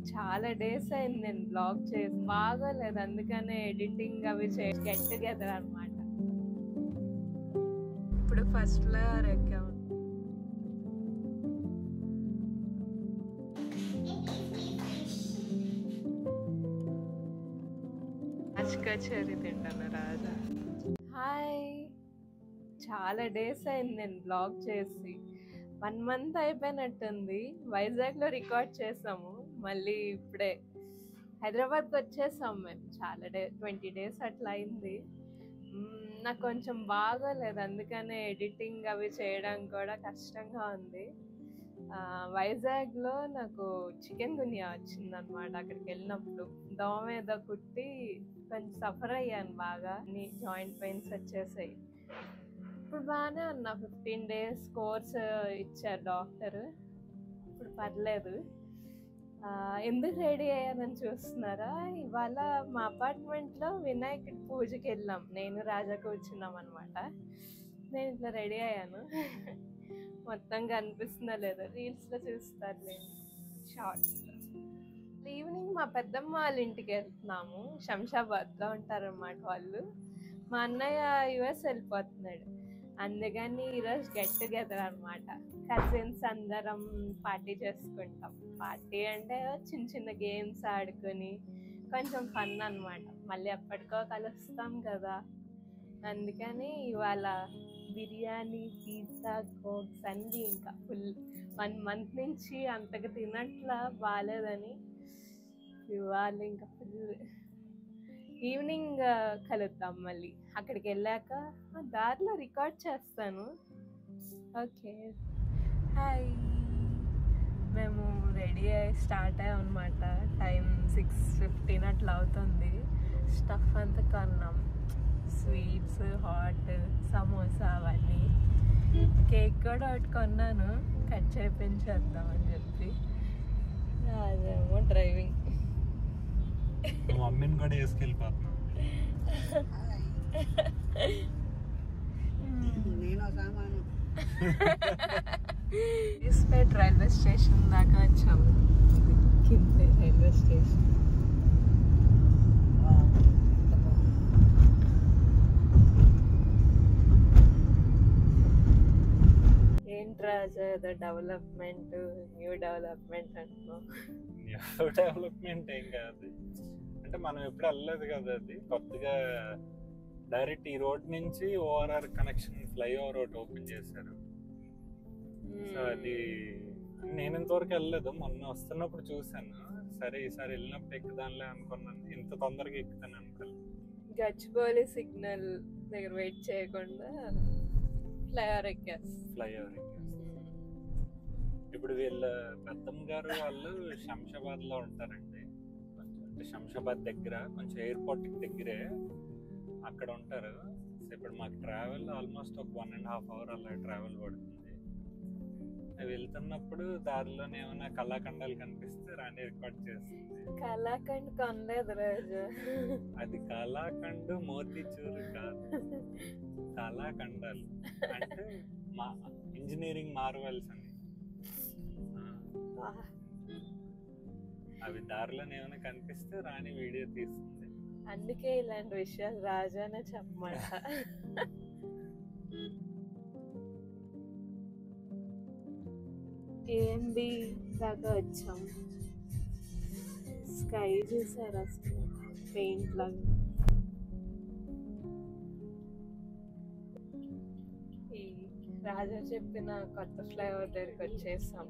చాలా డేస్ అయింది నేను బ్లాగ్ చేసి బాగోలేదు, అందుకనే ఎడిటింగ్ అవి చేసి గెట్ టుగెదర్ అనమాట. ఇప్పుడు ఫస్ట్ ఫ్లోర్ ఎక్కాము. కచేరీ తింటాను రాజా. హాయ్, చాలా డేస్ అయింది నేను బ్లాగ్ చేసి. 1 month అయిపోయినట్టుంది. వైజాగ్లో రికార్డ్ చేసాము, మళ్ళీ ఇప్పుడే హైదరాబాద్కి వచ్చేసాం మేము. చాలా 20 days అట్లా అయింది. నాకు కొంచెం బాగోలేదు, అందుకనే ఎడిటింగ్ అవి చేయడం కూడా కష్టంగా ఉంది. వైజాగ్లో నాకు చికెన్ గున్యా వచ్చిందనమాట. అక్కడికి వెళ్ళినప్పుడు దోమ ఏదో కుట్టి కొంచెం సఫర్ అయ్యాను బాగా. జాయింట్ పెయిన్స్ వచ్చేసాయి. ఇప్పుడు బాగానే ఉన్నా. 15 days కోర్స్ ఇచ్చారు డాక్టర్. ఇప్పుడు పర్లేదు. ఎందుకు రెడీ అయ్యానని చూస్తున్నారా? ఇవాళ మా అపార్ట్మెంట్లో వినాయకుడి పూజకి వెళ్ళాం. నేను రాజా కూర్చున్నాం అనమాట. నేను ఇట్లా రెడీ అయ్యాను. మొత్తం కనిపిస్తుందా లేదా రీల్స్లో చూస్తారులే, షార్ట్స్లో. ఈవినింగ్ మా పెద్దమ్మ వాళ్ళ ఇంటికి వెళ్తున్నాము. శంషాబాద్లో ఉంటారన్నమాట వాళ్ళు. మా అన్నయ్య US వెళ్ళిపోతున్నాడు, అందుకని ఈరోజు గెట్ టుగెదర్ అనమాట. కజిన్స్ అందరం పార్టీ చేసుకుంటాం. పార్టీ అంటే చిన్న చిన్న గేమ్స్ ఆడుకొని కొంచెం ఫన్ అనమాట. మళ్ళీ ఎప్పటికో కలుస్తాం కదా, అందుకని ఇవాళ బిర్యానీ, పిజ్జా, కోక్స్ అన్నీ ఇంకా ఫుల్. 1 month నుంచి అంతగా తినట్లా, బాగాలేదని ఇవాళ ఇంకా ఫుల్. ఈవినింగ్ కలుద్దాం మళ్ళీ. అక్కడికి వెళ్ళాక దారిలో రికార్డ్ చేస్తాను. Okay, hi. మేము రెడీ అయ్యి స్టార్ట్ అయ్యాం అనమాట. టైం 6:15 అట్లా అవుతుంది. స్టఫ్ అంతా కొన్నాం, స్వీట్స్, హాట్, సమోసా అవన్నీ. కేక్ కూడా ఒకటి కొన్నాను, కట్ చేయించేద్దామని చెప్పి. అదేమో డ్రైవింగ్. మమ్మీని కూడా వేసుకెళ్ళిపోతున్నాం. ఇస్పేట్ రైల్వే స్టేషన్ దాకా వచ్చాము. కిందే రైల్వే స్టేషన్. ఏంటి రాజా ఏదో డెవలప్మెంట్, న్యూ డెవలప్మెంట్ అంటున్నావు? న్యూ డెవలప్మెంట్ ఏం కాదు, అంటే మనం ఎప్పుడు వెళ్ళలేదు కదా. అది కొత్తగా డైరెక్ట్ ఈ రోడ్ నుంచి ORR కనెక్షన్ ఫ్లైఓవర్ ఒకటి ఓపెన్ చేశారు. సో అది నేను ఇంతవరకు వెళ్ళలేదు, మొన్న వస్తున్నప్పుడు చూసాను. సరే ఈసారి వెళ్ళినప్పుడు ఎక్కుదానిలే అనుకున్నాను, ఇంత తొందరగా ఎక్కుతాను అనుకోలేదు. గచ్చిబౌలి సిగ్నల్ దగ్గర వెయిట్ చేయకుండా ఫ్లైఓవర్ ఎక్కేసి ఇప్పుడు వీళ్ళ పెద్దమ్మ గారు వాళ్ళు శంషాబాద్ లో ఉంటారండి. అంటే శంషాబాద్ దగ్గర కొంచెం ఎయిర్పోర్ట్ దగ్గరే అక్కడ ఉంటారు. సో ఇప్పుడు మాకు ట్రావెల్ ఆల్మోస్ట్ ఒక 1.5 hour అలా ట్రావెల్ పడుతుంది. వెళ్తున్నప్పుడు దారిలోనే ఏమైనా కళాఖండాలు కనిపిస్తే రాని రికార్డ్ చేస్తుంది. కళాఖండ్ కొనలేదు రాజు, అది కళాఖండ్ మోతీచూర్ కాదు, కళాఖండాలు అంటే మా ఇంజనీరింగ్ మార్వెల్స్ అని. అవి దారిలోనే ఏమైనా కనిపిస్తే రాని వీడియో తీస్తుంది. అందుకే ఇలాంటి విషయాలు రాజానే చెప్పమాట. ఏంటి దాకా వచ్చాం. స్కై చూసారు అసలు, పెయింట్ లాగా. ఈ రాజా చెప్పిన కొత్త ఫ్లైఓవర్ దగ్గరికి వచ్చేసాం.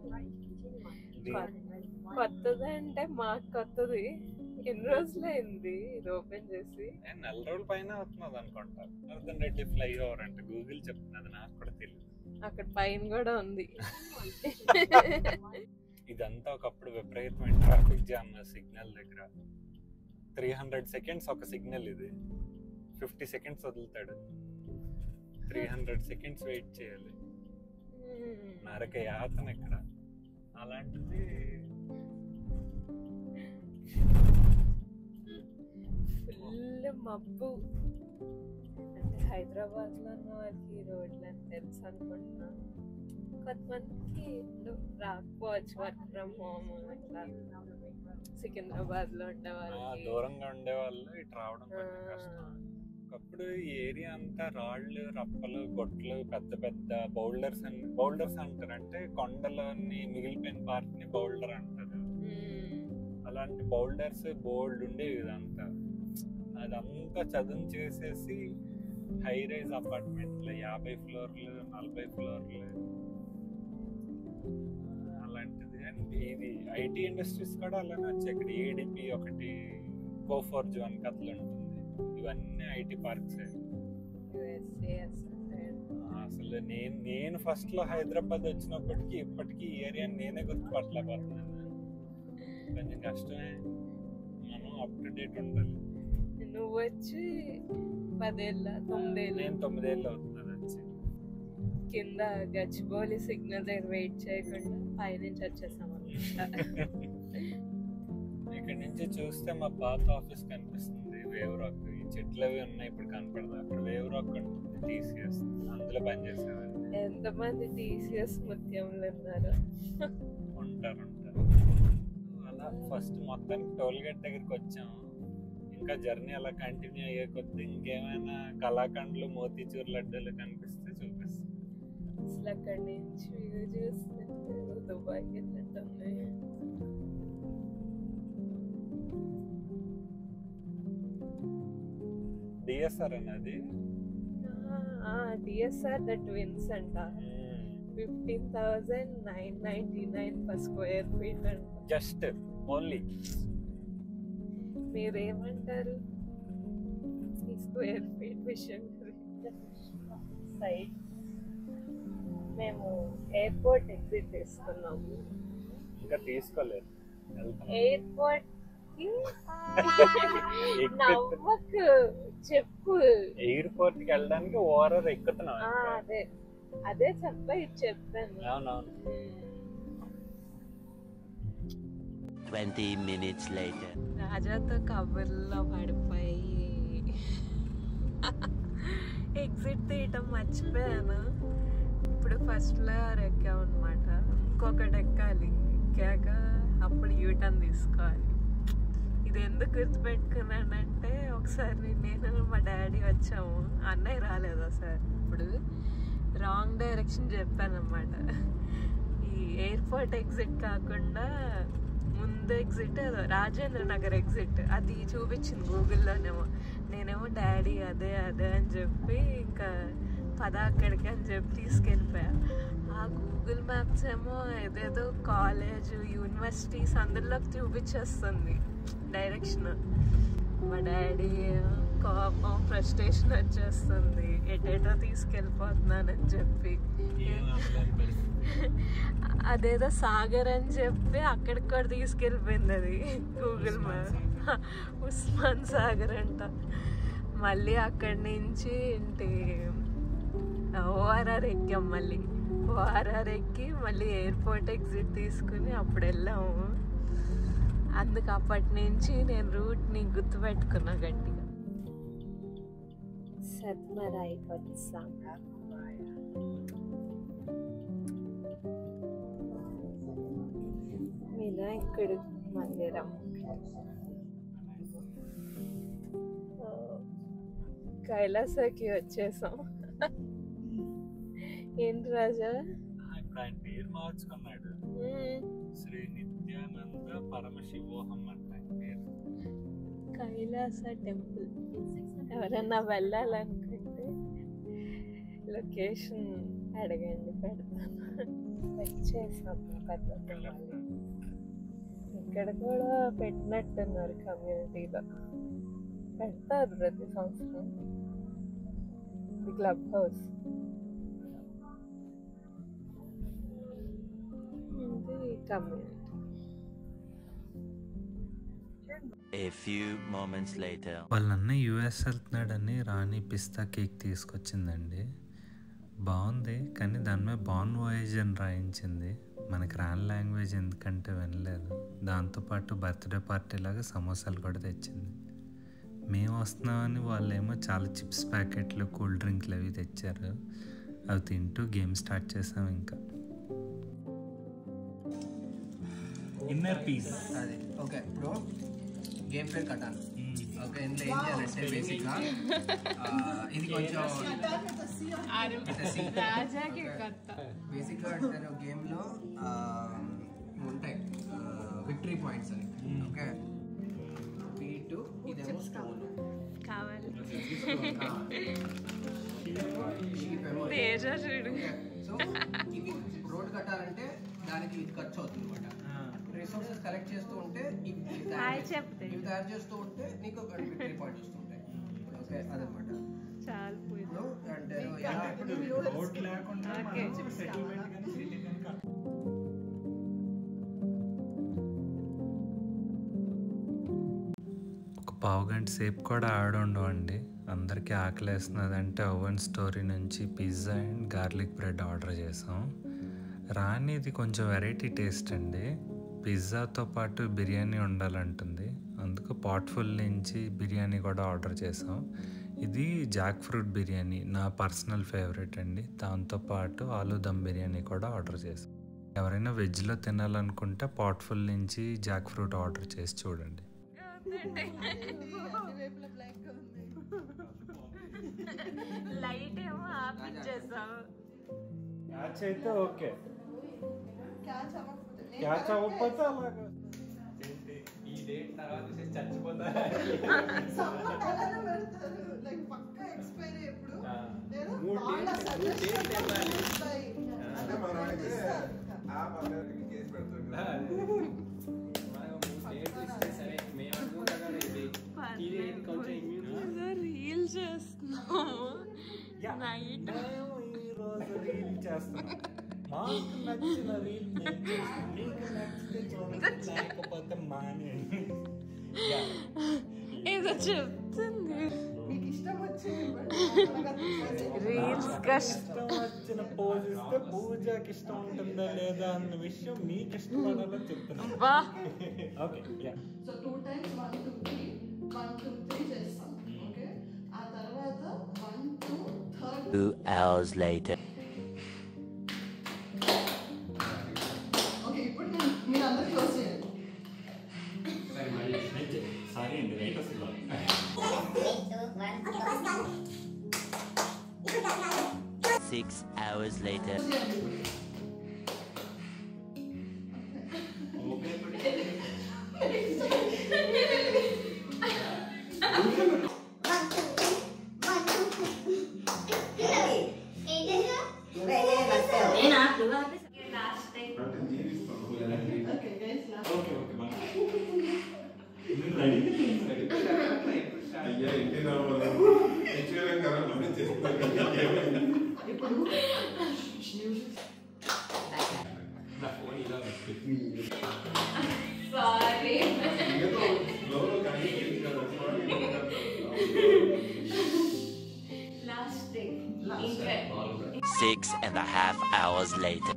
కొత్తది అంటే మాకు కొత్తది, ఎన్ని రోజులైంది ఇది ఓపెన్ చేసి? 4 రోజుల పైన అవుతున్నది అనుకుంటా. జనార్దన్ రెడ్డి ఫ్లైఓవర్ అంటే గూగుల్ చెప్తున్నది, నాకు కూడా తెలియదు. అక్కడ పైన కూడా ఉంది. ఇదంతా ఒకప్పుడు విపరీతమైన ట్రాఫిక్ జామ్. సిగ్నల్ దగ్గర 300 seconds ఒక సిగ్నల్, ఇది 50 seconds వదులుతాడు. 300 seconds వెయిట్ చేయాలి, నరక యాతన ఇక్కడ. అలాంటిది ఫుల్ మబ్బు. అంటే హైదరాబాద్లో ఉన్న వాళ్ళకి రోడ్లు అని తెలుసు అనుకుంటున్నా. కొంతమందికి రాకపోవచ్చు, వర్క్ ఫ్రమ్ హోమ్ అట్లా. సికింద్రాబాద్ లో ఉండే వాళ్ళకి దూరంగా ఉండే వాళ్ళు ఇటు రావడం కొంచెం కష్టం. ఒకప్పుడు ఈ ఏరియా అంతా రాళ్ళు, రప్పలు, గొట్లు, పెద్ద పెద్ద బౌల్డర్స్ అంటారు. అంటే కొండలోని మిగిలిపోయిన పార్ట్ ని బౌల్డర్ అంటారు. అలాంటి బౌల్డర్స్ బోల్డ్ ఉండేవి. ఇదంతా అదంతా చదును చేసేసి హై రైజ్ అపార్ట్మెంట్లు, 50 ఫ్లోర్లు, 40 ఫ్లోర్లు అలాంటిది. అండ్ ఇది ఐటీ ఇండస్ట్రీస్ కూడా అలానే వచ్చాయి. ఇక్కడ ఏడిపి ఒకటి, కోఫోర్జ్ కథలు ఉంటుంది. ఇవన్నీ ఐటీ పార్క్స్. అసలు నేను ఫస్ట్ లో హైదరాబాద్ వచ్చినప్పటికీ ఇప్పటికీ ఈ ఏరియా నేనే గుర్తుపట్టలేకపోతున్నాను. కొంచెం కష్టమే, మనం అప్ టు డేట్ ఉండాలి. నువ్వు వచ్చి 10 ఏళ్ళ 9 ఏళ్ళు? నేను 9 ఏళ్ళు అవుతుంది వచ్చి. కింద గచ్చిబౌలి సిగ్నల్ దగ్గర వెయిట్ చేయకుండా పైనుంచి వచ్చేసాం అన్నమాట. ఇక్కడ నుంచి చూస్తే మా పాత ఆఫీస్ కనిపిస్తుంది, వేవ్ రాక్. ఈ చెట్లు అవి ఉన్నాయి, ఇప్పుడు కనపడదు. అక్కడ వేవ్ రాక్ ఉంటుంది, టీసీఎస్. అందులో పనిచేసేవారు. ఎంతమంది టీసీఎస్ ముత్యంలో ఉన్నారు? ఉంటారు. అలా ఫస్ట్ మొత్తం టోల్ గేట్ దగ్గరికి వచ్చాము. ఇంకా జర్నీ అలా కంటిన్యూ అయ్యే కొద్ది ఇంకేమైనా కళాఖండ్లు, మోతీచూర్ లడ్డూలు కనిపిస్తే చూపిస్తాం. అసలు అక్కడి నుంచి వ్యూ చూస్తుంటే దుబాయ్కి వెళ్ళినట్టుంది. డిఎస్ఆర్ అన్నది డిఎస్ఆర్ ద ట్విన్స్ అంట. 15,999 per square feet అంట. Just only. మీరేమంటారు ఈ స్క్వేర్ ఫీట్ విషయం సైట్? మేము ఎయిర్పోర్ట్ ఎగ్జిట్ తీసుకున్నాము. ఇంకా తీసుకోలేదు. ఎయిర్పోర్ట్ నవ్వకు, చెప్పు. ఎయిర్పోర్ట్ కి వెళ్ళడానికి ఓవర్ ఎక్కుతున్నాం. అదే చెప్పాను. అవునవును. 20 minutes later. రాజాతో కబుర్లో పడిపోయి ఎగ్జిట్ తీయటం మర్చిపోయాను. ఇప్పుడు ఫస్ట్ ఫ్లోర్ ఎక్కామన్నమాట. ఇంకొకటి ఎక్కాలి. ఎక్కాక అప్పుడు యూటర్న్ తీసుకోవాలి. ఇది ఎందుకు గుర్తుపెట్టుకున్నానంటే ఒకసారి నేను మా డాడీ వచ్చాము, అన్నయ్య రాలేదు సార్. ఇప్పుడు రాంగ్ డైరెక్షన్ చెప్పాను అన్నమాట. ఈ ఎయిర్పోర్ట్ ఎగ్జిట్ కాకుండా ముందు ఎగ్జిట్ రాజేంద్ర నగర్ ఎగ్జిట్ అది చూపించింది గూగుల్లోనేమో. నేనేమో డాడీ అదే అని చెప్పి ఇంకా పద అక్కడికి అని చెప్పి తీసుకెళ్ళిపోయా. ఆ గూగుల్ మ్యాప్స్ ఏమో ఏదేదో కాలేజ్, యూనివర్సిటీస్ అందులోకి చూపించేస్తుంది డైరెక్షన్. మా డాడీ కోపం, ఫ్రస్ట్రేషన్ వచ్చేస్తుంది, ఎటేటో తీసుకెళ్ళిపోతున్నానని చెప్పి. అదేదో సాగర్ అని చెప్పి అక్కడికి కూడా తీసుకెళ్ళిపోయింది అది గూగుల్ మ్యాప్. ఉస్మాన్ సాగర్ అంట. మళ్ళీ అక్కడి నుంచి ఏంటి ఓఆర్ఆర్ ఎక్కాం. మళ్ళీ ఓఆర్ఆర్ ఎక్కి మళ్ళీ ఎయిర్పోర్ట్ ఎగ్జిట్ తీసుకుని అప్పుడు వెళ్ళాము. అందుకు అప్పటి నుంచి నేను రూట్ని గుర్తుపెట్టుకున్నా గట్టిగా. సత్మరాయి వినాయకుడు మందిరం. కైలాసకి వచ్చేసాం. ఏంటి రాజా? ఇప్పుడు ఆయన పేరు మార్చుకున్నాడు, శ్రీ నిత్యానంద పరమశివోహం అంటే ఆయన పేరు. కైలాస టెంపుల్. ఎవరన్నా వెళ్ళాలనుకుంటే లొకేషన్ అడగండి, పెడతాను. వచ్చేసాం. ఇక్కడ కూడా పెట్టినట్టున్నారు కమ్యూనిటీలో. పెడతారు ప్రతి సంవత్సరం. The club house. ఇది community. A few moments later. వాళ్ళ అన్న యూఎస్ వెళ్తున్నాడని రాణి పిస్తా కేక్ తీసుకొచ్చిందండి. బాగుంది, కానీ దాని మీద బాన్ వాయేజ్ అని రాయించింది. మనకి రాని లాంగ్వేజ్ ఎందుకంటే వినలేదు. దాంతోపాటు బర్త్డే పార్టీ లాగా సమోసాలు కూడా తెచ్చింది. మేము వస్తున్నామని వాళ్ళేమో చాలా చిప్స్ ప్యాకెట్లు, కూల్ డ్రింక్లు అవి తెచ్చారు. అవి తింటూ గేమ్ స్టార్ట్ చేసాం. ఇంకా ఇన్నర్ పీస్. అది ఓకే. ఇప్పుడు గేమ్ ప్లే కట్టాలి. ఓకే, ఇందులో ఏం చేయాలంటే బేసిక్గా ఇది కొంచెం బేసిక్గా అంటే గేమ్లో ఉంటాయి విక్టరీ పాయింట్స్ అని. ఓకే, P2 ఇదేమో స్టోన్ కావాలి. సో ఇవి రోడ్ కట్టాలంటే దానికి ఇది ఖర్చు అవుతుంది అనమాట. రిసోర్సెస్ కలెక్ట్ చేస్తూ ఉంటే ఇవి తయారు చేస్తూ ఉంటే నీకు విక్టరీ పాయింట్స్ వస్తుంటాయి. ఓకే, అదనమాట. చాలా అంటే రోడ్ లేకుండా సెటిల్మెంట్ కానీ సిటీ కానీ పావుగంట సేపు కూడా ఆడుండవండి. అందరికీ ఆకలేస్తున్నదంటే ఓవెన్ స్టోరీ నుంచి pizza and garlic bread order చేసాం. రాణిది కొంచెం వెరైటీ టేస్ట్ అండి. పిజ్జాతో పాటు బిర్యానీ ఉండాలంటుంది, అందుకు పాట్ఫుల్ నుంచి బిర్యానీ కూడా ఆర్డర్ చేసాం. ఇది జాక్ ఫ్రూట్ బిర్యానీ, నా పర్సనల్ ఫేవరెట్ అండి. దాంతోపాటు ఆలూ దమ్ బిర్యానీ కూడా ఆర్డర్ చేసాం. ఎవరైనా వెజ్లో తినాలనుకుంటే పాట్ఫుల్ నుంచి జాక్ ఫ్రూట్ ఆర్డర్ చేసి చూడండి. లైట్ ఏమో ఆపిచ్చేసాం. క్యాచ్ అయితే ఓకే, క్యాచ్ అవ్వకపోతే అలాగా ఈ డేట్ తర్వాత చచ్చిపోతా. రీల్ చేస్తున్నాము నైట్. ఈరోజు రీల్ చేస్తున్నాం. మాకు నచ్చిన రీల్ మీకు నచ్చితే చూడండి, లేకపోతే మానేయండి. ఏదో చెప్తుంది. రీల్స్ ఇష్టం వచ్చిన పోజ్ ఇస్తే పూజకి ఇష్టం ఉంటుందా లేదా అన్న విషయం మీకు ఇష్టపడాలని చెప్తున్నాను. ఓకే, సో 2 times 1 2 3 1 2 3 చేస్తాం. ఓకే, ఆ తర్వాత 1 2 3 2 hours later. ఓకే, ఇప్పుడు మీరు అందరూ క్లోజ్ చేయండి. సారీ అండి, రైట్ అసలు 6 hours later. Sorry. 6.5 hours later.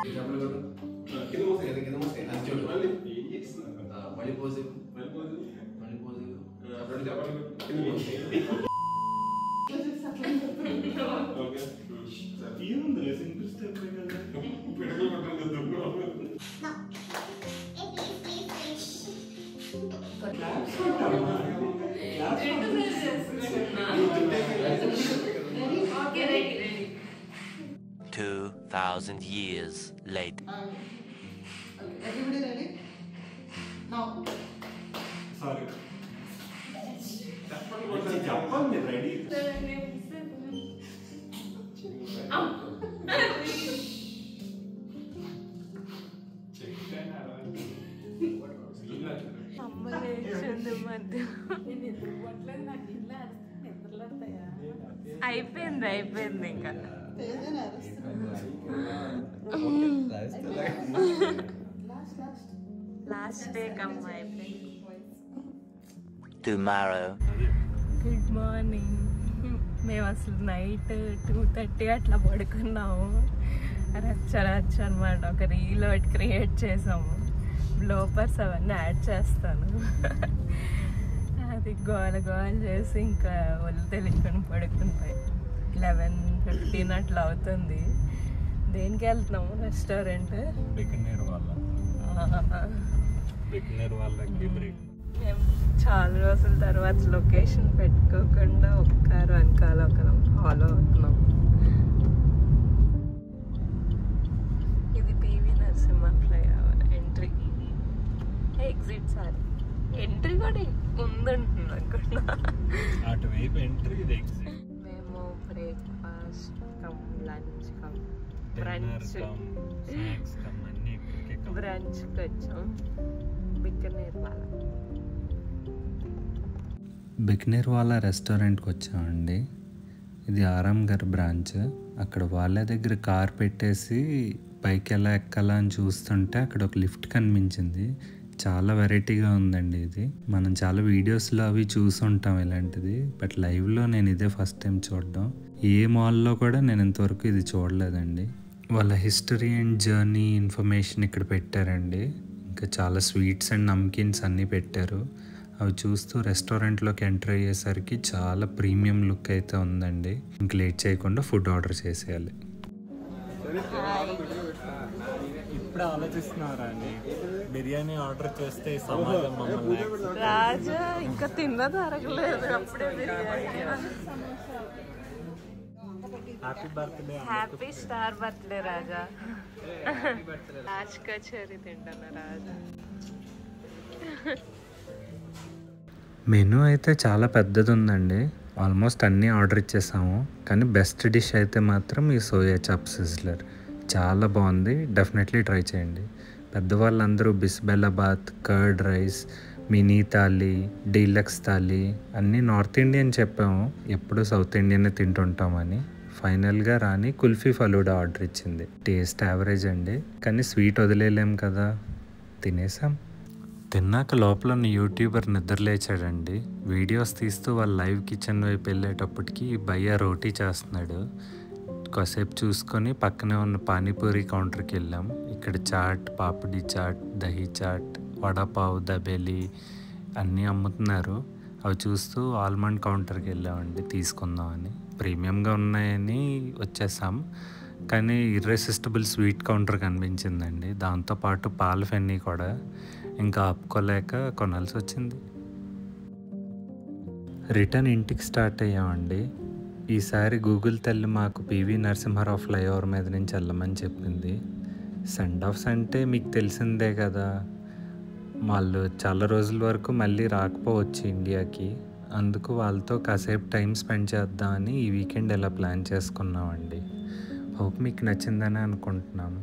Okay, ready. 2,000 years later. Okay, everybody ready? Now. Sorry చెప్పండి, రెడీ. అమ్మ లేచింది మధ్య. అయిపోయింది ఇంకా. లాస్ట్ డే కమ్మ అయిపోయింది. Tomorrow. Good morning. మేము అసలు నైట్ 2:30 అట్లా పడుకున్నాము. రచ్చ అనమాట. ఒక రీల్ ఒకటి క్రియేట్ చేసాము. బ్లోపర్స్ అవన్నీ యాడ్ చేస్తాను. అది గోల చేసి ఇంకా ఒళ్ళు తెలియకుండా పడుకుంటాయి. 11:15 అట్లా అవుతుంది. దేనికి వెళ్తున్నాము? రెస్టారెంట్. బిగినర్ వాళ్ళకి బ్రేక్. మేము చాలా రోజుల తర్వాత లొకేషన్ పెట్టుకోకుండా ఒక్కరు వెనకాల ఒకరం ఫాలో అవుతున్నాం. ఇది PV Narasimha flyover entry, exit. Sorry, entry కూడా ఉందంటుంది అనుకున్నా. అటువైపు ఎంట్రీ, ఇది ఎగ్జిట్. మేము breakfast come lunch come dinner come snacks come అన్ని ఇక్కడికే కమ్. బ్రంచ్కి వచ్చాం. బికనేర్ వాళ్ళ బికనేర్వాలా రెస్టారెంట్కి వచ్చామండి. ఇది ఆరాంఘర్ బ్రాంచ్. అక్కడ వాళ్ళ దగ్గర కార్ పెట్టేసి పైకి ఎలా ఎక్కాలా అని చూస్తుంటే అక్కడ ఒక లిఫ్ట్ కనిపించింది. చాలా వెరైటీగా ఉందండి ఇది. మనం చాలా వీడియోస్లో అవి చూసుంటాం ఇలాంటిది, బట్ లైవ్లో నేను ఇదే ఫస్ట్ టైం చూడడం. ఏ మాల్లో కూడా నేను ఇంతవరకు ఇది చూడలేదండి. వాళ్ళ హిస్టరీ అండ్ జర్నీ ఇన్ఫర్మేషన్ ఇక్కడ పెట్టారండి. ఇంకా చాలా స్వీట్స్ అండ్ నమ్కిన్స్ అన్నీ పెట్టారు. అవి చూస్తూ రెస్టారెంట్లోకి ఎంటర్ అయ్యేసరికి చాలా ప్రీమియం లుక్ అయితే ఉందండి. ఇంక లేట్ చేయకుండా ఫుడ్ ఆర్డర్ చేసేయాలి. ఇప్పుడు ఆలోచిస్తున్నారా అండి, బిర్యానీ ఆర్డర్ చేస్తే ఈ సమాజం మమ్మల్ని రాజా ఇంకా తిన్నది అరగలేదు అప్పుడే biryani. Happy birthday. Happy star birthday Raja. Raj kachori తింటాను రాజా. మెనూ అయితే చాలా పెద్దది ఉందండి. ఆల్మోస్ట్ అన్నీ ఆర్డర్ ఇచ్చేసాము. కానీ బెస్ట్ డిష్ అయితే మాత్రం ఈ సోయా చాప్ సిజ్లర్ చాలా బాగుంది. డెఫినెట్లీ ట్రై చేయండి. పెద్దవాళ్ళందరూ bisibelebath, curd rice, mini thali, deluxe thali అన్నీ నార్త్ ఇండియన్ చెప్పాము, ఎప్పుడు సౌత్ ఇండియన్ తింటుంటామని. ఫైనల్గా రాని కుల్ఫీ ఫలూడా ఆర్డర్ ఇచ్చింది. టేస్ట్ యావరేజ్ అండి, కానీ స్వీట్ వదిలేలేం కదా, తినేసాం. తిన్నాక లోపల ఉన్న యూట్యూబర్ నిద్రలేచాడండి. వీడియోస్ తీస్తూ వాళ్ళ లైవ్ కిచెన్ వైపు వెళ్ళేటప్పటికి భయ్య రోటీ చేస్తున్నాడు. కాసేపు చూసుకొని పక్కనే ఉన్న పానీపూరి కౌంటర్కి వెళ్ళాం. ఇక్కడ చాట్, పాపిడి చాట్, దహీ చాట్, వడాపావ్, దబేలి అన్నీ అమ్ముతున్నారు. అవి చూస్తూ ఆల్మండ్ కౌంటర్కి వెళ్ళామండి తీసుకుందామని. ప్రీమియంగా ఉన్నాయని వచ్చేసాం, కానీ ఇర్రెసిస్టబుల్ స్వీట్ కౌంటర్ కనిపించిందండి. దాంతోపాటు పాల ఫెన్నీ కూడా. ఇంకా ఆపుకోలేక కొనాల్సి వచ్చింది. రిటర్న్ ఇంటికి స్టార్ట్ అయ్యామండి. ఈసారి గూగుల్ తల్లి మాకు పివి నరసింహారావు ఫ్లైఓవర్ మీద నుంచి వెళ్ళమని చెప్పింది. సెండ్ ఆఫ్స్ అంటే మీకు తెలిసిందే కదా, వాళ్ళు చాలా రోజుల వరకు మళ్ళీ రాకపోవచ్చు ఇండియాకి. అందుకు వాళ్ళతో కాసేపు టైం స్పెండ్ చేద్దామని ఈ వీకెండ్ ఇలా ప్లాన్ చేసుకున్నామండి. హోప్ మీకు నచ్చిందని అనుకుంటున్నాను.